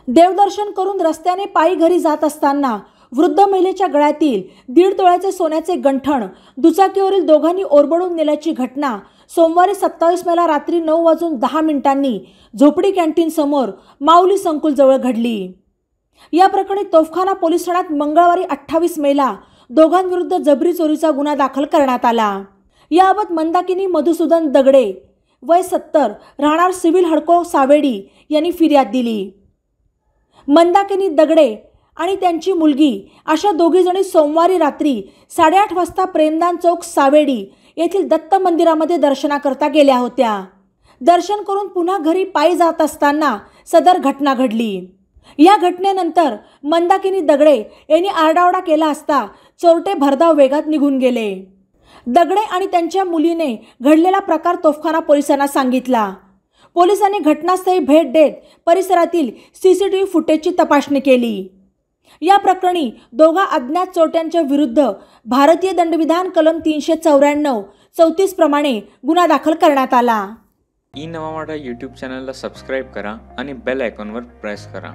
देवदर्शन करून रस्त्याने पायी घरी जात असताना वृद्ध महिलेच्या गळ्यातील 1.5 तोळ्याचे सोन्याचे गंठण दुचाकीवरील दोघांनी ओरबडून नेल्याची घटना सोमवारी 27 मेला रात्री 9:10 झोपडी कॅन्टीन समोर माऊली संकुल जवळ घडली। या प्रकरणी तोफखाना पोलीस ठाण्यात मंगळवारी 28 मेला दोघांविरुद्ध जबरी चोरीचा गुन्हा दाखल करण्यात आला। याबाबत मंदाकिनी मधुसूदन दगडे वय 70 राहणार सिव्हिल हडको सावेडी यांनी फिर्याद दिली। मंदाकिनी दगडे आणि त्यांची मुलगी अशा दोघी जणी सोमवारी रात्री 8:30 वाजता प्रेमदान चौक सावेडी येथील दत्त मंदिरामध्ये दर्शनाकरता गेल्या होत्या। दर्शन करून पुन्हा घरी पायी जात असताना सदर घटना घडली। या घटनेनंतर मंदाकिनी दगडे यांनी आरडाओरडा केला असता चोरटे भरधाव वेगात निघून गेले। दगडे आणि त्यांच्या मुलीने घडलेला प्रकार तोफखाना पोलिसांना सांगितला। पोलिसांनी घटनास्थळी भेट देत परिसरातील सीसीटीव्ही फुटेजची तपासणी केली। या प्रकरणी दोघा अज्ञात चोरट्यांच्या विरुद्ध भारतीय दंडविधान कलम 394 34 प्रमाणे गुन्हा दाखल करण्यात आला। ई नवा मराठा यूट्यूब चॅनलला सबस्क्राइब करा आणि बेल आयकॉनवर प्रेस करा।